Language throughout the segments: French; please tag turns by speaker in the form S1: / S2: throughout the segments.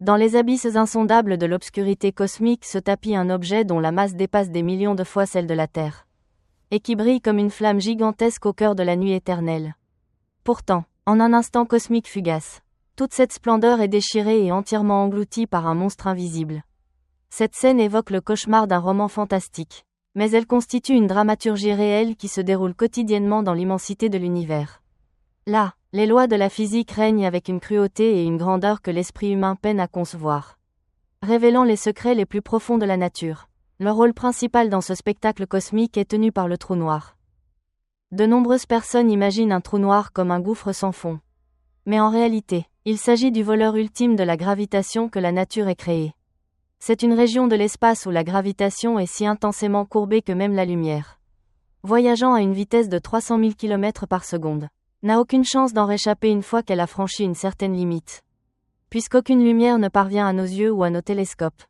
S1: Dans les abysses insondables de l'obscurité cosmique se tapit un objet dont la masse dépasse des millions de fois celle de la Terre. Et qui brille comme une flamme gigantesque au cœur de la nuit éternelle. Pourtant, en un instant cosmique fugace, toute cette splendeur est déchirée et entièrement engloutie par un monstre invisible. Cette scène évoque le cauchemar d'un roman fantastique, mais elle constitue une dramaturgie réelle qui se déroule quotidiennement dans l'immensité de l'univers. Là, les lois de la physique règnent avec une cruauté et une grandeur que l'esprit humain peine à concevoir. Révélant les secrets les plus profonds de la nature, le rôle principal dans ce spectacle cosmique est tenu par le trou noir. De nombreuses personnes imaginent un trou noir comme un gouffre sans fond. Mais en réalité, il s'agit du voleur ultime de la gravitation que la nature ait créée. C'est une région de l'espace où la gravitation est si intensément courbée que même la lumière, voyageant à une vitesse de 300 000 km par seconde, n'a aucune chance d'en réchapper une fois qu'elle a franchi une certaine limite. Puisqu'aucune lumière ne parvient à nos yeux ou à nos télescopes.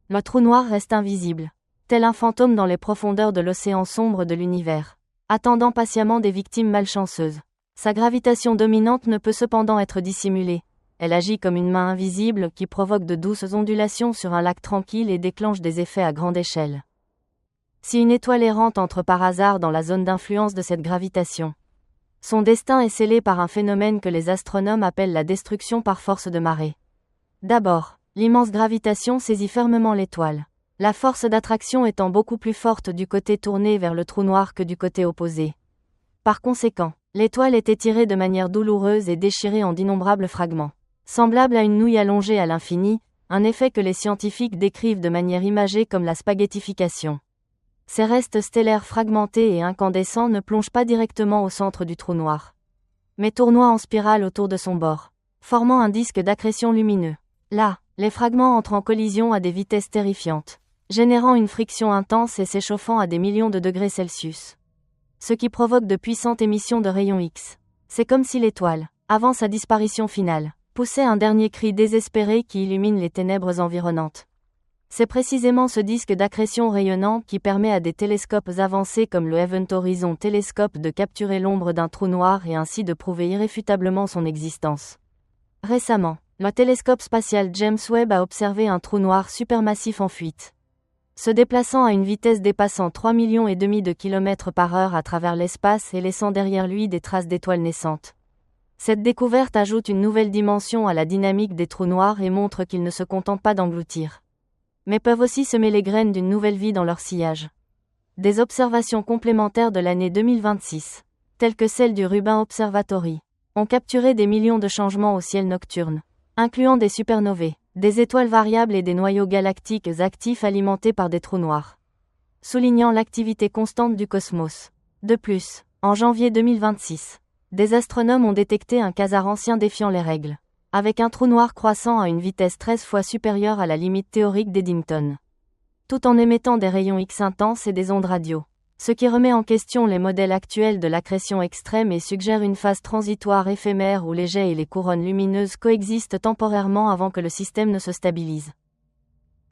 S1: Le trou noir reste invisible, tel un fantôme dans les profondeurs de l'océan sombre de l'univers, attendant patiemment des victimes malchanceuses. Sa gravitation dominante ne peut cependant être dissimulée. Elle agit comme une main invisible qui provoque de douces ondulations sur un lac tranquille et déclenche des effets à grande échelle. Si une étoile errante entre par hasard dans la zone d'influence de cette gravitation, son destin est scellé par un phénomène que les astronomes appellent la destruction par force de marée. D'abord, l'immense gravitation saisit fermement l'étoile, la force d'attraction étant beaucoup plus forte du côté tourné vers le trou noir que du côté opposé. Par conséquent, l'étoile est étirée de manière douloureuse et déchirée en d'innombrables fragments. Semblable à une nouille allongée à l'infini, un effet que les scientifiques décrivent de manière imagée comme la spaghettification. Ces restes stellaires fragmentés et incandescents ne plongent pas directement au centre du trou noir, mais tournoient en spirale autour de son bord, formant un disque d'accrétion lumineux. Là, les fragments entrent en collision à des vitesses terrifiantes, générant une friction intense et s'échauffant à des millions de degrés Celsius. Ce qui provoque de puissantes émissions de rayons X. C'est comme si l'étoile, avant sa disparition finale, poussait un dernier cri désespéré qui illumine les ténèbres environnantes. C'est précisément ce disque d'accrétion rayonnant qui permet à des télescopes avancés comme le Event Horizon Telescope de capturer l'ombre d'un trou noir et ainsi de prouver irréfutablement son existence. Récemment, le télescope spatial James Webb a observé un trou noir supermassif en fuite, se déplaçant à une vitesse dépassant 3,5 millions de kilomètres par heure à travers l'espace et laissant derrière lui des traces d'étoiles naissantes. Cette découverte ajoute une nouvelle dimension à la dynamique des trous noirs et montre qu'ils ne se contentent pas d'engloutir, mais peuvent aussi semer les graines d'une nouvelle vie dans leur sillage. Des observations complémentaires de l'année 2026, telles que celle du Rubin Observatory, ont capturé des millions de changements au ciel nocturne, incluant des supernovae, des étoiles variables et des noyaux galactiques actifs alimentés par des trous noirs, soulignant l'activité constante du cosmos. De plus, en janvier 2026, des astronomes ont détecté un quasar ancien défiant les règles, avec un trou noir croissant à une vitesse 13 fois supérieure à la limite théorique d'Eddington, tout en émettant des rayons X intenses et des ondes radio, ce qui remet en question les modèles actuels de l'accrétion extrême et suggère une phase transitoire éphémère où les jets et les couronnes lumineuses coexistent temporairement avant que le système ne se stabilise.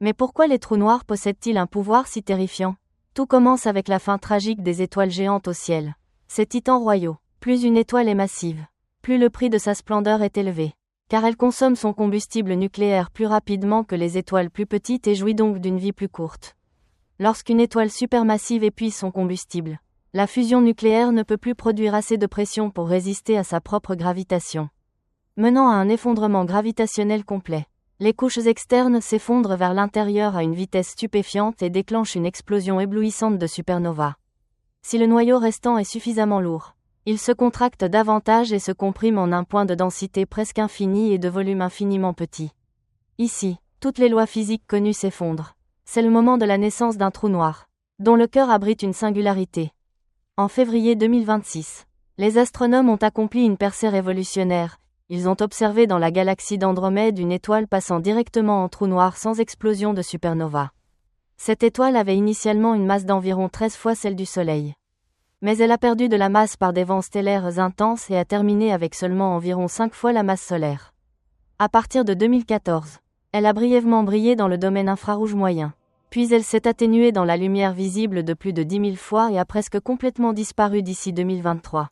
S1: Mais pourquoi les trous noirs possèdent-ils un pouvoir si terrifiant ? Tout commence avec la fin tragique des étoiles géantes au ciel. Ces titans royaux. Plus une étoile est massive, plus le prix de sa splendeur est élevé, car elle consomme son combustible nucléaire plus rapidement que les étoiles plus petites et jouit donc d'une vie plus courte. Lorsqu'une étoile supermassive épuise son combustible, la fusion nucléaire ne peut plus produire assez de pression pour résister à sa propre gravitation, menant à un effondrement gravitationnel complet. Les couches externes s'effondrent vers l'intérieur à une vitesse stupéfiante et déclenchent une explosion éblouissante de supernova. Si le noyau restant est suffisamment lourd, il se contracte davantage et se comprime en un point de densité presque infinie et de volume infiniment petit. Ici, toutes les lois physiques connues s'effondrent. C'est le moment de la naissance d'un trou noir, dont le cœur abrite une singularité. En février 2026, les astronomes ont accompli une percée révolutionnaire. Ils ont observé dans la galaxie d'Andromède une étoile passant directement en trou noir sans explosion de supernova. Cette étoile avait initialement une masse d'environ 13 fois celle du Soleil. Mais elle a perdu de la masse par des vents stellaires intenses et a terminé avec seulement environ 5 fois la masse solaire. À partir de 2014, elle a brièvement brillé dans le domaine infrarouge moyen. Puis elle s'est atténuée dans la lumière visible de plus de 10 000 fois et a presque complètement disparu d'ici 2023.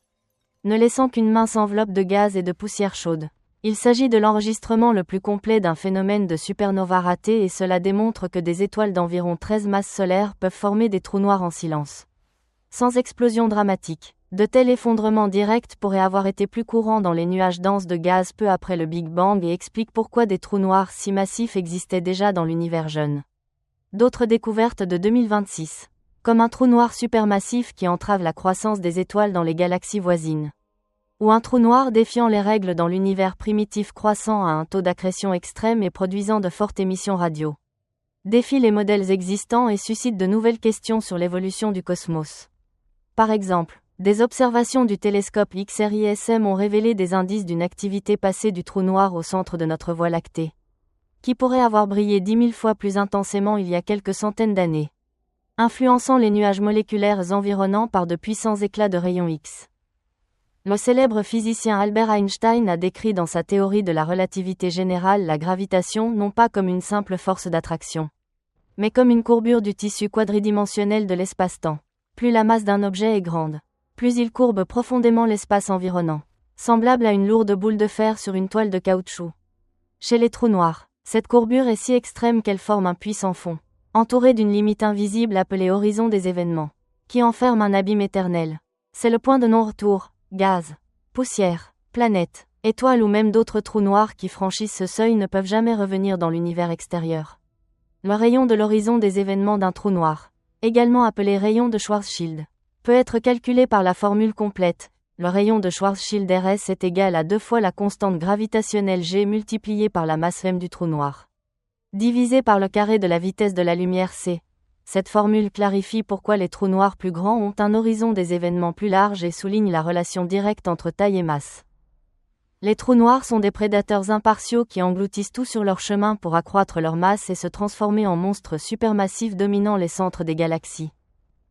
S1: Ne laissant qu'une mince enveloppe de gaz et de poussière chaude. Il s'agit de l'enregistrement le plus complet d'un phénomène de supernova raté et cela démontre que des étoiles d'environ 13 masses solaires peuvent former des trous noirs en silence. Sans explosion dramatique. De tels effondrements directs pourraient avoir été plus courants dans les nuages denses de gaz peu après le Big Bang et expliquent pourquoi des trous noirs si massifs existaient déjà dans l'univers jeune. D'autres découvertes de 2026. Comme un trou noir supermassif qui entrave la croissance des étoiles dans les galaxies voisines. Ou un trou noir défiant les règles dans l'univers primitif croissant à un taux d'accrétion extrême et produisant de fortes émissions radio. Défie les modèles existants et suscite de nouvelles questions sur l'évolution du cosmos. Par exemple, des observations du télescope XRISM ont révélé des indices d'une activité passée du trou noir au centre de notre Voie lactée, qui pourrait avoir brillé 10 000 fois plus intensément il y a quelques centaines d'années, influençant les nuages moléculaires environnants par de puissants éclats de rayons X. Le célèbre physicien Albert Einstein a décrit dans sa théorie de la relativité générale la gravitation non pas comme une simple force d'attraction, mais comme une courbure du tissu quadridimensionnel de l'espace-temps. Plus la masse d'un objet est grande, plus il courbe profondément l'espace environnant, semblable à une lourde boule de fer sur une toile de caoutchouc. Chez les trous noirs, cette courbure est si extrême qu'elle forme un puits sans fond, entouré d'une limite invisible appelée horizon des événements, qui enferme un abîme éternel. C'est le point de non-retour, gaz, poussière, planète, étoiles ou même d'autres trous noirs qui franchissent ce seuil ne peuvent jamais revenir dans l'univers extérieur. Le rayon de l'horizon des événements d'un trou noir, également appelé rayon de Schwarzschild, peut être calculé par la formule complète. Le rayon de Schwarzschild RS est égal à 2 fois la constante gravitationnelle G multipliée par la masse m du trou noir, divisé par le carré de la vitesse de la lumière c. Cette formule clarifie pourquoi les trous noirs plus grands ont un horizon des événements plus large et souligne la relation directe entre taille et masse. Les trous noirs sont des prédateurs impartiaux qui engloutissent tout sur leur chemin pour accroître leur masse et se transformer en monstres supermassifs dominant les centres des galaxies.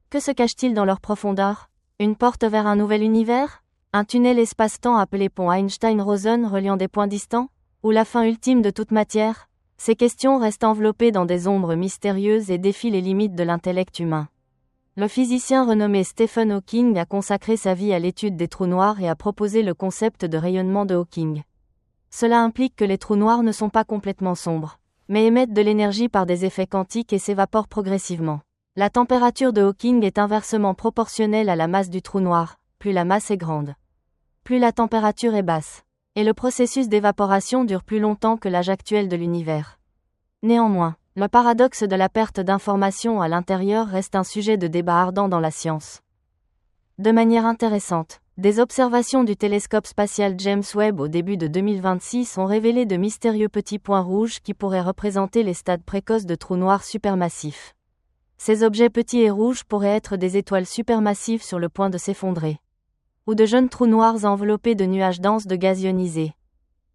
S1: Que se cache-t-il dans leur profondeur ? Une porte vers un nouvel univers ? Un tunnel espace-temps appelé pont Einstein-Rosen reliant des points distants ? Ou la fin ultime de toute matière ? Ces questions restent enveloppées dans des ombres mystérieuses et défient les limites de l'intellect humain. Le physicien renommé Stephen Hawking a consacré sa vie à l'étude des trous noirs et a proposé le concept de rayonnement de Hawking. Cela implique que les trous noirs ne sont pas complètement sombres, mais émettent de l'énergie par des effets quantiques et s'évaporent progressivement. La température de Hawking est inversement proportionnelle à la masse du trou noir. Plus la masse est grande, plus la température est basse, et le processus d'évaporation dure plus longtemps que l'âge actuel de l'univers. Néanmoins, le paradoxe de la perte d'informations à l'intérieur reste un sujet de débat ardent dans la science. De manière intéressante, des observations du télescope spatial James Webb au début de 2026 ont révélé de mystérieux petits points rouges qui pourraient représenter les stades précoces de trous noirs supermassifs. Ces objets petits et rouges pourraient être des étoiles supermassives sur le point de s'effondrer, ou de jeunes trous noirs enveloppés de nuages denses de gaz ionisé.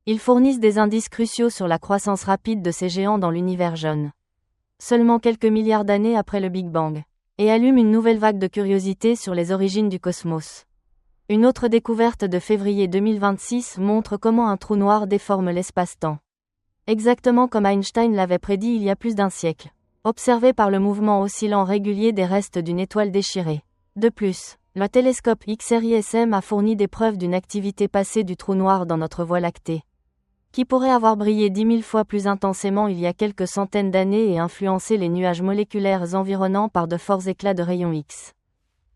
S1: Ils fournissent des indices cruciaux sur la croissance rapide de ces géants dans l'univers jeune, seulement quelques milliards d'années après le Big Bang, et allument une nouvelle vague de curiosité sur les origines du cosmos. Une autre découverte de février 2026 montre comment un trou noir déforme l'espace-temps. Exactement comme Einstein l'avait prédit il y a plus d'un siècle, observé par le mouvement oscillant régulier des restes d'une étoile déchirée. De plus, le télescope XRISM a fourni des preuves d'une activité passée du trou noir dans notre Voie lactée, qui pourrait avoir brillé 10 000 fois plus intensément il y a quelques centaines d'années et influencé les nuages moléculaires environnants par de forts éclats de rayons X.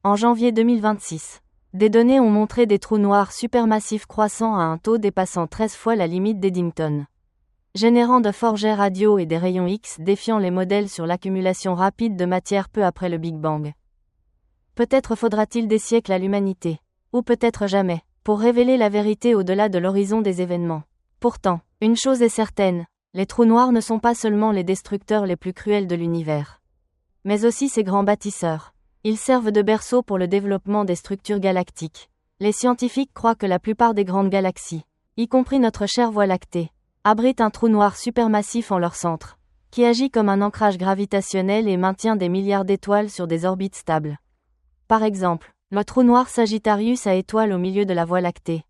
S1: En janvier 2026, des données ont montré des trous noirs supermassifs croissant à un taux dépassant 13 fois la limite d'Eddington, générant de forts jets radio et des rayons X défiant les modèles sur l'accumulation rapide de matière peu après le Big Bang. Peut-être faudra-t-il des siècles à l'humanité, ou peut-être jamais, pour révéler la vérité au-delà de l'horizon des événements. Pourtant, une chose est certaine, les trous noirs ne sont pas seulement les destructeurs les plus cruels de l'univers, mais aussi ses grands bâtisseurs. Ils servent de berceau pour le développement des structures galactiques. Les scientifiques croient que la plupart des grandes galaxies, y compris notre chère Voie lactée, abritent un trou noir supermassif en leur centre, qui agit comme un ancrage gravitationnel et maintient des milliards d'étoiles sur des orbites stables. Par exemple, le trou noir Sagittarius à étoile au milieu de la Voie lactée,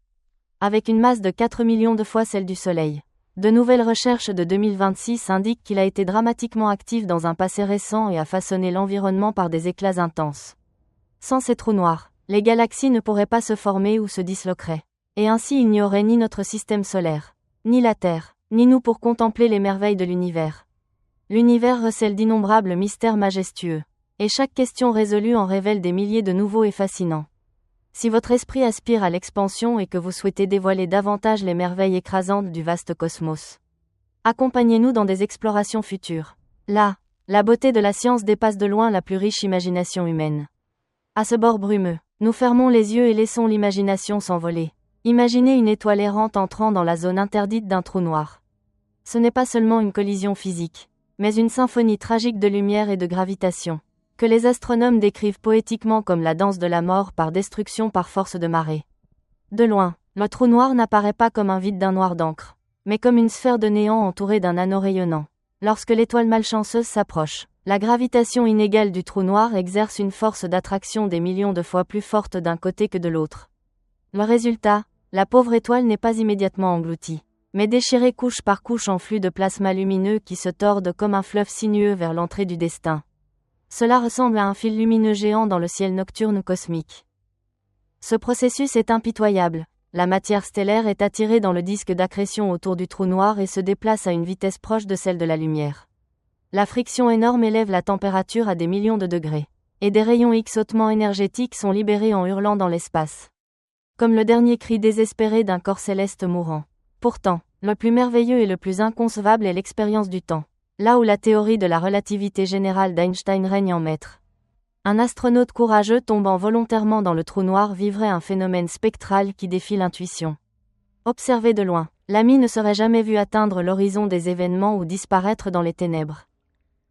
S1: avec une masse de 4 millions de fois celle du Soleil. De nouvelles recherches de 2026 indiquent qu'il a été dramatiquement actif dans un passé récent et a façonné l'environnement par des éclats intenses. Sans ces trous noirs, les galaxies ne pourraient pas se former ou se disloqueraient. Et ainsi il n'y aurait ni notre système solaire, ni la Terre, ni nous pour contempler les merveilles de l'univers. L'univers recèle d'innombrables mystères majestueux. Et chaque question résolue en révèle des milliers de nouveaux et fascinants. Si votre esprit aspire à l'expansion et que vous souhaitez dévoiler davantage les merveilles écrasantes du vaste cosmos, accompagnez-nous dans des explorations futures. Là, la beauté de la science dépasse de loin la plus riche imagination humaine. À ce bord brumeux, nous fermons les yeux et laissons l'imagination s'envoler. Imaginez une étoile errante entrant dans la zone interdite d'un trou noir. Ce n'est pas seulement une collision physique, mais une symphonie tragique de lumière et de gravitation, que les astronomes décrivent poétiquement comme la danse de la mort par destruction par force de marée. De loin, le trou noir n'apparaît pas comme un vide d'un noir d'encre, mais comme une sphère de néant entourée d'un anneau rayonnant. Lorsque l'étoile malchanceuse s'approche, la gravitation inégale du trou noir exerce une force d'attraction des millions de fois plus forte d'un côté que de l'autre. Le résultat, la pauvre étoile n'est pas immédiatement engloutie, mais déchirée couche par couche en flux de plasma lumineux qui se tordent comme un fleuve sinueux vers l'entrée du destin. Cela ressemble à un fil lumineux géant dans le ciel nocturne cosmique. Ce processus est impitoyable. La matière stellaire est attirée dans le disque d'accrétion autour du trou noir et se déplace à une vitesse proche de celle de la lumière. La friction énorme élève la température à des millions de degrés. Et des rayons X hautement énergétiques sont libérés en hurlant dans l'espace. Comme le dernier cri désespéré d'un corps céleste mourant. Pourtant, le plus merveilleux et le plus inconcevable est l'expérience du temps. Là où la théorie de la relativité générale d'Einstein règne en maître. Un astronaute courageux tombant volontairement dans le trou noir vivrait un phénomène spectral qui défie l'intuition. Observé de loin, l'ami ne serait jamais vu atteindre l'horizon des événements ou disparaître dans les ténèbres.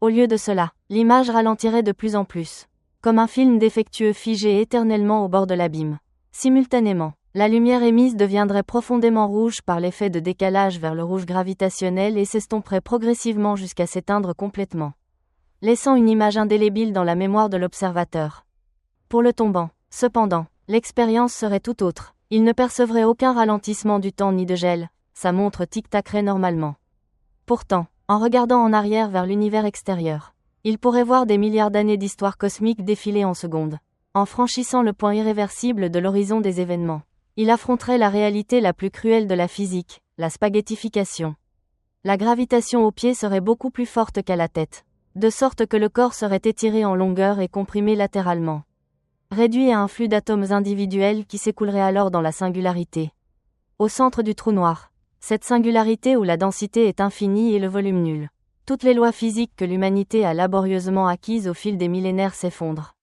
S1: Au lieu de cela, l'image ralentirait de plus en plus, comme un film défectueux figé éternellement au bord de l'abîme. Simultanément, la lumière émise deviendrait profondément rouge par l'effet de décalage vers le rouge gravitationnel et s'estomperait progressivement jusqu'à s'éteindre complètement, laissant une image indélébile dans la mémoire de l'observateur. Pour le tombant, cependant, l'expérience serait tout autre. Il ne percevrait aucun ralentissement du temps ni de gel, sa montre tic-tacerait normalement. Pourtant, en regardant en arrière vers l'univers extérieur, il pourrait voir des milliards d'années d'histoire cosmique défiler en secondes. En franchissant le point irréversible de l'horizon des événements, il affronterait la réalité la plus cruelle de la physique, la spaghettification. La gravitation au pied serait beaucoup plus forte qu'à la tête, de sorte que le corps serait étiré en longueur et comprimé latéralement, réduit à un flux d'atomes individuels qui s'écoulerait alors dans la singularité. Au centre du trou noir, cette singularité où la densité est infinie et le volume nul. Toutes les lois physiques que l'humanité a laborieusement acquises au fil des millénaires s'effondrent.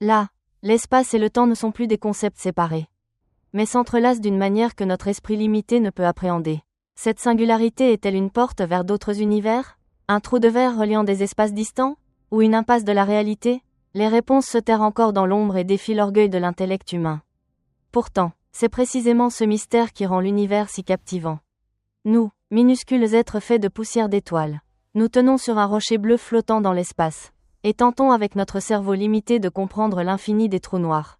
S1: Là, l'espace et le temps ne sont plus des concepts séparés, mais s'entrelacent d'une manière que notre esprit limité ne peut appréhender. Cette singularité est-elle une porte vers d'autres univers? Un trou de verre reliant des espaces distants? Ou une impasse de la réalité? Les réponses se terrent encore dans l'ombre et défient l'orgueil de l'intellect humain. Pourtant, c'est précisément ce mystère qui rend l'univers si captivant. Nous, minuscules êtres faits de poussière d'étoiles, nous tenons sur un rocher bleu flottant dans l'espace, et tentons avec notre cerveau limité de comprendre l'infini des trous noirs.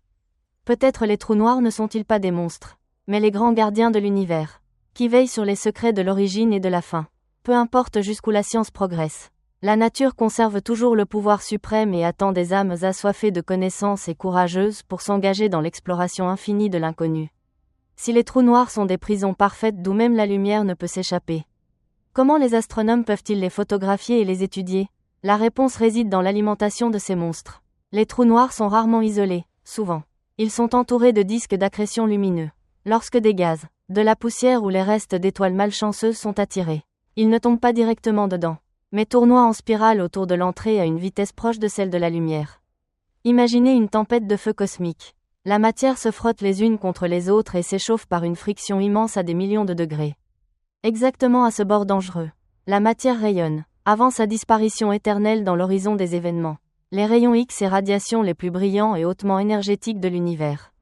S1: Peut-être les trous noirs ne sont-ils pas des monstres, mais les grands gardiens de l'univers, qui veillent sur les secrets de l'origine et de la fin. Peu importe jusqu'où la science progresse, la nature conserve toujours le pouvoir suprême et attend des âmes assoiffées de connaissances et courageuses pour s'engager dans l'exploration infinie de l'inconnu. Si les trous noirs sont des prisons parfaites d'où même la lumière ne peut s'échapper, comment les astronomes peuvent-ils les photographier et les étudier? La réponse réside dans l'alimentation de ces monstres. Les trous noirs sont rarement isolés, souvent. Ils sont entourés de disques d'accrétion lumineux. Lorsque des gaz, de la poussière ou les restes d'étoiles malchanceuses sont attirés, ils ne tombent pas directement dedans, mais tournoient en spirale autour de l'entrée à une vitesse proche de celle de la lumière. Imaginez une tempête de feu cosmique. La matière se frotte les unes contre les autres et s'échauffe par une friction immense à des millions de degrés. Exactement à ce bord dangereux, la matière rayonne, avant sa disparition éternelle dans l'horizon des événements. Les rayons X et radiations les plus brillants et hautement énergétiques de l'univers.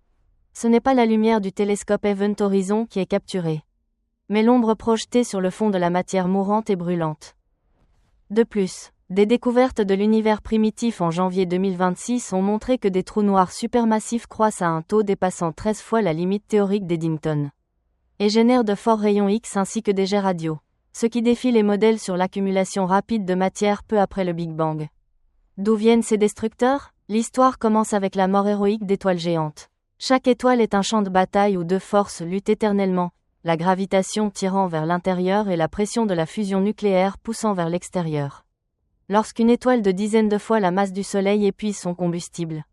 S1: Ce n'est pas la lumière du télescope Event Horizon qui est capturée, mais l'ombre projetée sur le fond de la matière mourante et brûlante. De plus, des découvertes de l'univers primitif en janvier 2026 ont montré que des trous noirs supermassifs croissent à un taux dépassant 13 fois la limite théorique d'Eddington, et génèrent de forts rayons X ainsi que des jets radio, ce qui défie les modèles sur l'accumulation rapide de matière peu après le Big Bang. D'où viennent ces destructeurs? L'histoire commence avec la mort héroïque d'étoiles géantes. Chaque étoile est un champ de bataille où deux forces luttent éternellement, la gravitation tirant vers l'intérieur et la pression de la fusion nucléaire poussant vers l'extérieur. Lorsqu'une étoile de dizaines de fois la masse du Soleil épuise son combustible,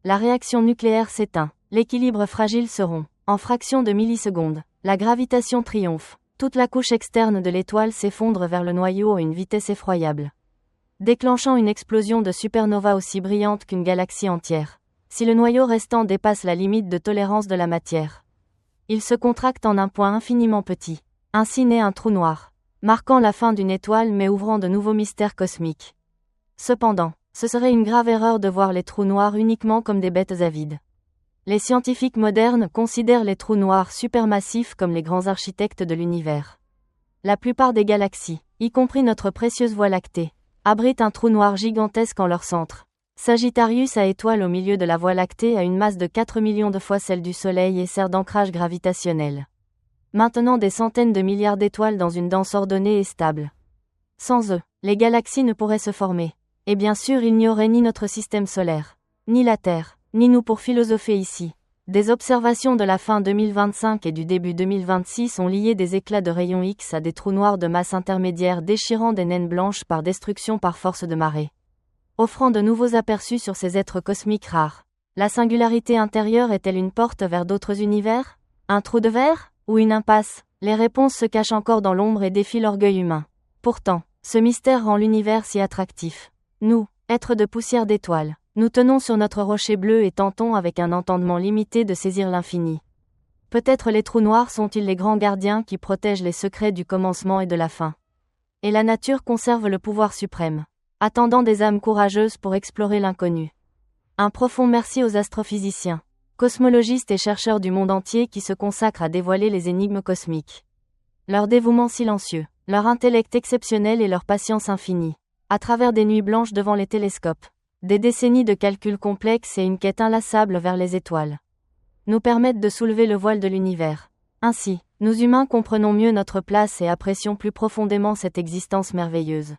S1: la réaction nucléaire s'éteint, l'équilibre fragile se rompt. En fraction de millisecondes, la gravitation triomphe, toute la couche externe de l'étoile s'effondre vers le noyau à une vitesse effroyable, déclenchant une explosion de supernova aussi brillante qu'une galaxie entière. Si le noyau restant dépasse la limite de tolérance de la matière, il se contracte en un point infiniment petit. Ainsi naît un trou noir, marquant la fin d'une étoile mais ouvrant de nouveaux mystères cosmiques. Cependant, ce serait une grave erreur de voir les trous noirs uniquement comme des bêtes avides. Les scientifiques modernes considèrent les trous noirs supermassifs comme les grands architectes de l'univers. La plupart des galaxies, y compris notre précieuse Voie lactée, abritent un trou noir gigantesque en leur centre. Sagittarius à étoile au milieu de la Voie lactée a une masse de 4 millions de fois celle du Soleil et sert d'ancrage gravitationnel, maintenant des centaines de milliards d'étoiles dans une danse ordonnée et stable. Sans eux, les galaxies ne pourraient se former. Et bien sûr il n'y aurait ni notre système solaire, ni la Terre, ni nous pour philosopher ici. Des observations de la fin 2025 et du début 2026 ont lié des éclats de rayons X à des trous noirs de masse intermédiaire déchirant des naines blanches par destruction par force de marée, offrant de nouveaux aperçus sur ces êtres cosmiques rares. La singularité intérieure est-elle une porte vers d'autres univers? Un trou de verre? Ou une impasse? Les réponses se cachent encore dans l'ombre et défient l'orgueil humain. Pourtant, ce mystère rend l'univers si attractif. Nous, êtres de poussière d'étoiles, nous tenons sur notre rocher bleu et tentons avec un entendement limité de saisir l'infini. Peut-être les trous noirs sont-ils les grands gardiens qui protègent les secrets du commencement et de la fin. Et la nature conserve le pouvoir suprême, attendant des âmes courageuses pour explorer l'inconnu. Un profond merci aux astrophysiciens, cosmologistes et chercheurs du monde entier qui se consacrent à dévoiler les énigmes cosmiques. Leur dévouement silencieux, leur intellect exceptionnel et leur patience infinie, à travers des nuits blanches devant les télescopes, des décennies de calculs complexes et une quête inlassable vers les étoiles, nous permettent de soulever le voile de l'univers. Ainsi, nous humains comprenons mieux notre place et apprécions plus profondément cette existence merveilleuse.